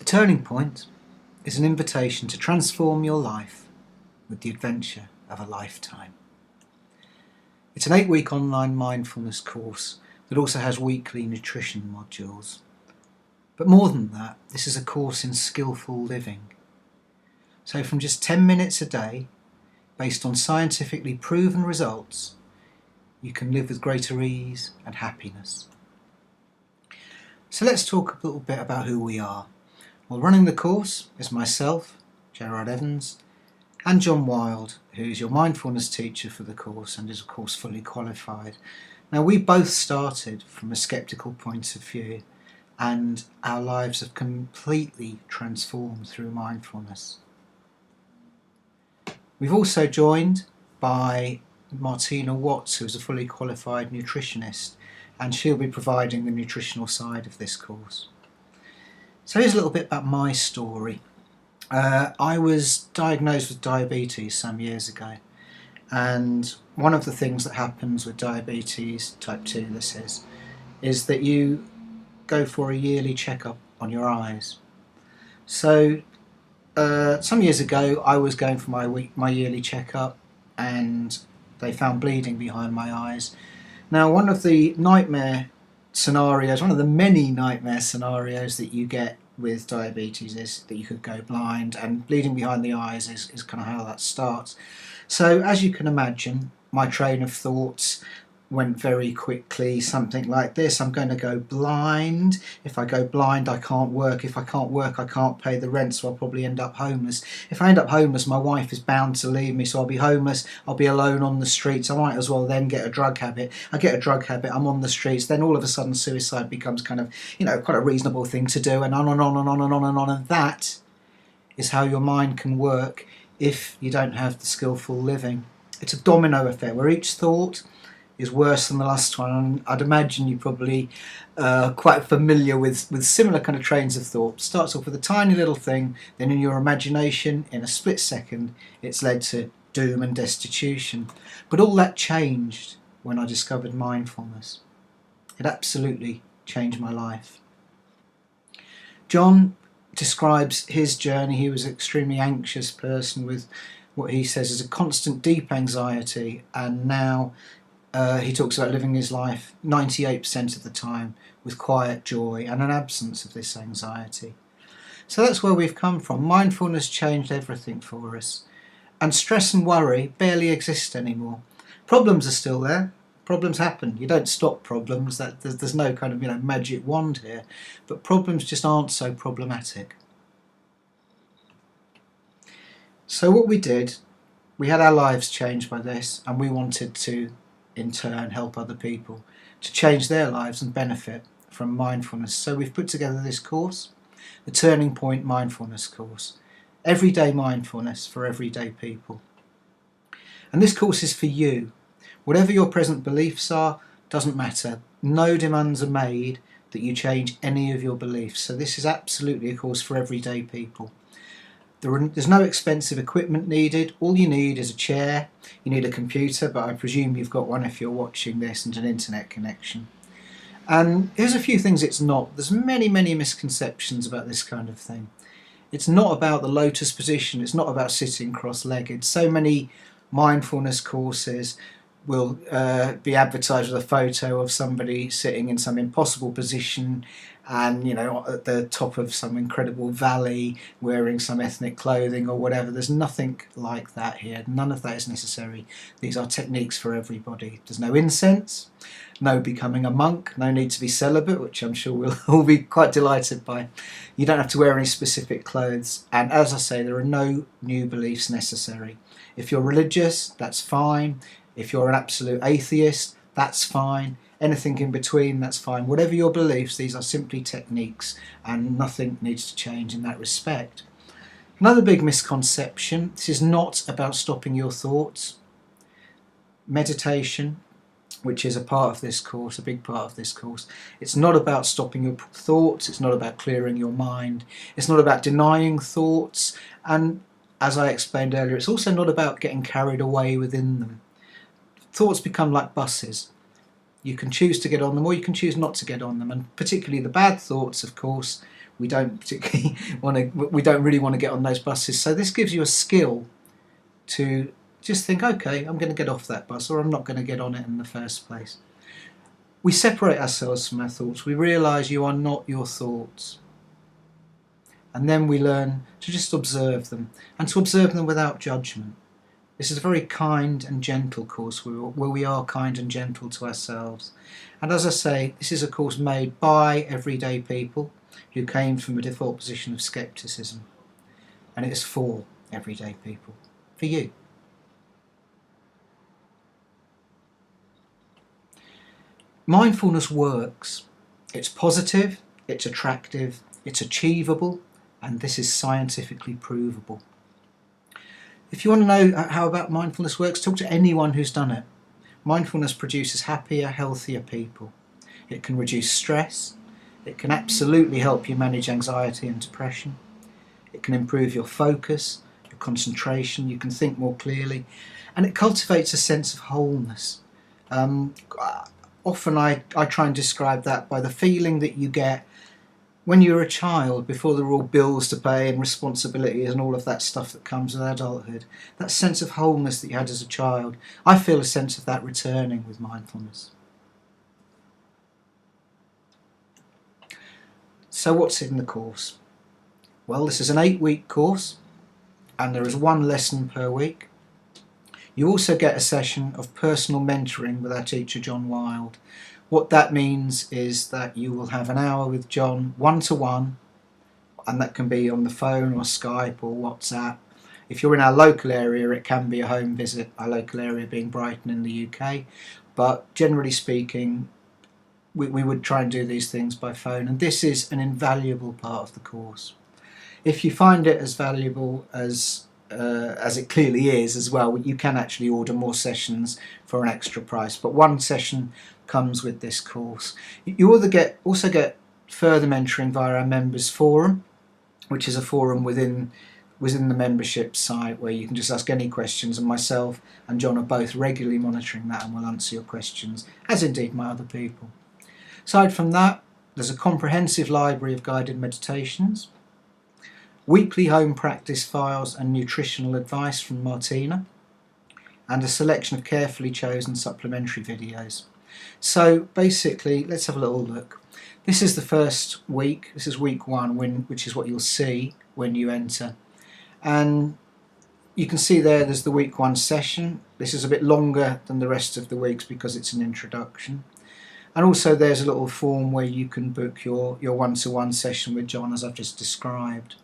Turning Point is an invitation to transform your life with the adventure of a lifetime. It's an 8-week online mindfulness course that also has weekly nutrition modules. But more than that, this is a course in skillful living. So from just 10 minutes a day, based on scientifically proven results, you can live with greater ease and happiness. So let's talk a little bit about who we are. Well, running the course is myself, Gerard Evans, and Jon Wilde, who's your mindfulness teacher for the course and is of course fully qualified. Now, we both started from a sceptical point of view, and our lives have completely transformed through mindfulness. We've also joined by Martina Watts, who is a fully qualified nutritionist, and she'll be providing the nutritional side of this course. So here's a little bit about my story. I was diagnosed with diabetes some years ago, and one of the things that happens with diabetes type 2, this is that you go for a yearly checkup on your eyes. So some years ago I was going for my yearly checkup, and they found bleeding behind my eyes. Now, one of the nightmare scenarios, one of the many nightmare scenarios that you get with diabetes is that you could go blind, and bleeding behind the eyes is kind of how that starts. So as you can imagine, my train of thoughts went very quickly, something like this: I'm going to go blind. If I go blind, I can't work. If I can't work, I can't pay the rent, so I'll probably end up homeless. If I end up homeless, my wife is bound to leave me, so I'll be homeless. I'll be alone on the streets. I might as well then get a drug habit. I get a drug habit, I'm on the streets. Then all of a sudden suicide becomes kind of, quite a reasonable thing to do, and on and on and on and on and on. And that is how your mind can work if you don't have the skillful living. It's a domino effect where each thought is worse than the last one, and I'd imagine you're probably quite familiar with similar kind of trains of thought. Starts off with a tiny little thing, then in your imagination, in a split second, it's led to doom and destitution. But all that changed when I discovered mindfulness. It absolutely changed my life. Jon describes his journey. He was an extremely anxious person with what he says is a constant deep anxiety, and now he talks about living his life 98% of the time with quiet joy and an absence of this anxiety. So that's where we've come from. Mindfulness changed everything for us. And stress and worry barely exist anymore. Problems are still there. Problems happen. You don't stop problems. There's no kind of magic wand here. But problems just aren't so problematic. So what we did, we had our lives changed by this, and we wanted to in turn help other people to change their lives and benefit from mindfulness. So we've put together this course, the Turning Point Mindfulness course, everyday mindfulness for everyday people. And this course is for you. Whatever your present beliefs are, doesn't matter. No demands are made that you change any of your beliefs. So this is absolutely a course for everyday people. There's no expensive equipment needed. All you need is a chair. You need a computer, but I presume you've got one if you're watching this, and an internet connection. And here's a few things it's not. There's many misconceptions about this kind of thing. It's not about the lotus position. It's not about sitting cross-legged. So many mindfulness courses will be advertised with a photo of somebody sitting in some impossible position, and at the top of some incredible valley wearing some ethnic clothing or whatever. There's nothing like that here. None of that is necessary. These are techniques for everybody. There's no incense, no becoming a monk, no need to be celibate, which I'm sure we'll all be quite delighted by. You don't have to wear any specific clothes, and as I say, there are no new beliefs necessary. If you're religious, that's fine. If you're an absolute atheist, that's fine. Anything in between, that's fine. Whatever your beliefs, these are simply techniques, and nothing needs to change in that respect. Another big misconception: this is not about stopping your thoughts. Meditation, which is a part of this course, a big part of this course, it's not about stopping your thoughts. It's not about clearing your mind. It's not about denying thoughts. And as I explained earlier, it's also not about getting carried away within them. Thoughts become like buses. You can choose to get on them, or you can choose not to get on them, and particularly the bad thoughts, of course, we don't particularly we don't really want to get on those buses. So this gives you a skill to just think, okay, I'm going to get off that bus, or I'm not going to get on it in the first place. We separate ourselves from our thoughts. We realise you are not your thoughts. And then we learn to just observe them, and to observe them without judgment. This is a very kind and gentle course where we are kind and gentle to ourselves. And as I say, this is a course made by everyday people who came from a default position of scepticism. And it is for everyday people, for you. Mindfulness works. It's positive, it's attractive, it's achievable, and this is scientifically provable. If you want to know how about mindfulness works, talk to anyone who's done it. Mindfulness produces happier, healthier people. It can reduce stress. It can absolutely help you manage anxiety and depression. It can improve your focus, your concentration. You can think more clearly. And it cultivates a sense of wholeness. Often I try and describe that by the feeling that you get when you're a child, before there are all bills to pay and responsibilities and all of that stuff that comes with adulthood. That sense of wholeness that you had as a child, I feel a sense of that returning with mindfulness. So what's in the course? Well, this is an 8-week course, and there is 1 lesson per week. You also get a session of personal mentoring with our teacher, Jon Wilde. What that means is that you will have an hour with Jon, one-to-one, and that can be on the phone or Skype or WhatsApp. If you're in our local area, it can be a home visit, our local area being Brighton in the UK. But generally speaking, we would try and do these things by phone, and this is an invaluable part of the course. If you find it as valuable as it clearly is as well, you can actually order more sessions for an extra price, but 1 session comes with this course. You also get further mentoring via our members forum, which is a forum within the membership site where you can just ask any questions, and myself and Jon are both regularly monitoring that and will answer your questions, as indeed my other people. Aside from that, there's a comprehensive library of guided meditations, weekly home practice files and nutritional advice from Martina, and a selection of carefully chosen supplementary videos. So basically, let's have a little look. This is the first week. This is week 1, which is what you'll see when you enter. And you can see there's the week 1 session. This is a bit longer than the rest of the weeks because it's an introduction. And also there's a little form where you can book your one-to-one session with Jon, as I've just described.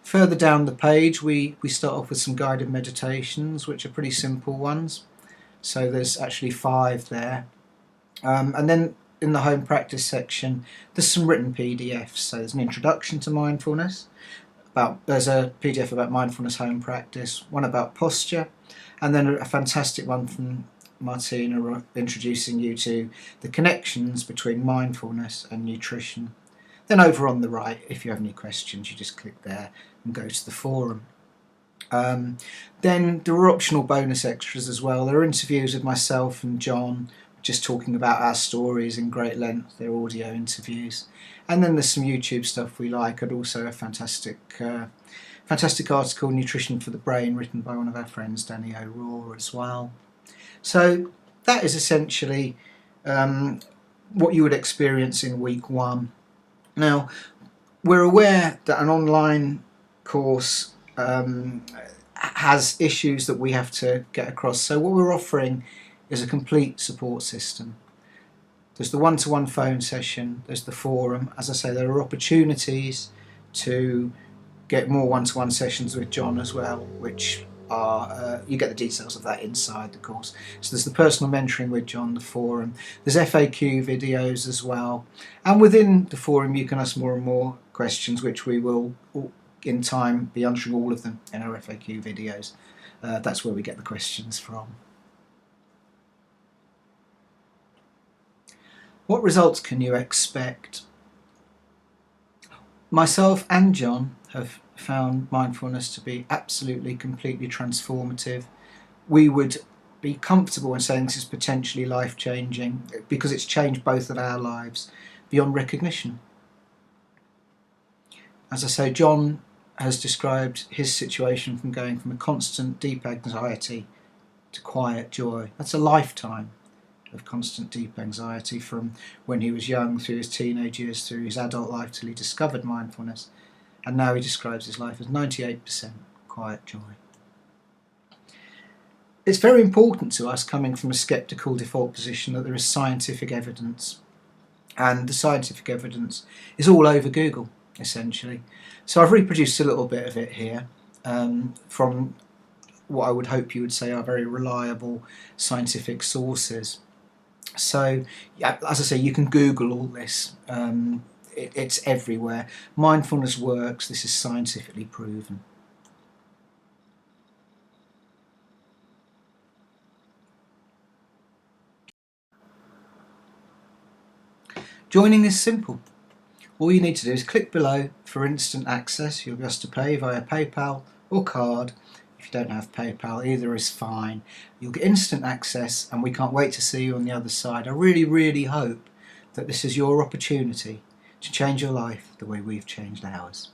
Further down the page, we start off with some guided meditations, which are pretty simple ones. So there's actually 5 there. And then in the home practice section, there's some written PDFs. So there's an introduction to mindfulness. There's a PDF about mindfulness home practice, one about posture, and then a fantastic one from Martina introducing you to the connections between mindfulness and nutrition. Then over on the right, if you have any questions, you just click there and go to the forum. Then there are optional bonus extras as well. There are interviews with myself and Jon, just talking about our stories in great length. They're audio interviews. And then there's some YouTube stuff we like, and also a fantastic article, Nutrition for the Brain, written by one of our friends, Danny O'Rourke, as well. So that is essentially what you would experience in week 1. Now, we're aware that an online course has issues that we have to get across. So what we're offering is a complete support system. There's the one-to-one phone session, there's the forum. As I say, there are opportunities to get more one-to-one sessions with Jon as well, which are, you get the details of that inside the course. So there's the personal mentoring with Jon, the forum, there's FAQ videos as well, and within the forum you can ask more and more questions, which we will in time be answering all of them in our FAQ videos. That's where we get the questions from. What results can you expect? Myself and Jon have found mindfulness to be absolutely, completely transformative. We would be comfortable in saying this is potentially life-changing because it's changed both of our lives beyond recognition. As I say, Jon has described his situation from going from a constant deep anxiety to quiet joy. That's a lifetime of constant deep anxiety from when he was young, through his teenage years, through his adult life, till he discovered mindfulness. And now he describes his life as 98% quiet joy. It's very important to us, coming from a sceptical default position, that there is scientific evidence. And the scientific evidence is all over Google, essentially. So I've reproduced a little bit of it here from what I would hope you would say are very reliable scientific sources. So, yeah, as I say, you can Google all this. It's everywhere. Mindfulness works. This is scientifically proven. Joining is simple. All you need to do is click below for instant access. You'll be able to pay via PayPal or card. If you don't have PayPal, either is fine. You'll get instant access, and we can't wait to see you on the other side. I really, really hope that this is your opportunity to change your life the way we've changed ours.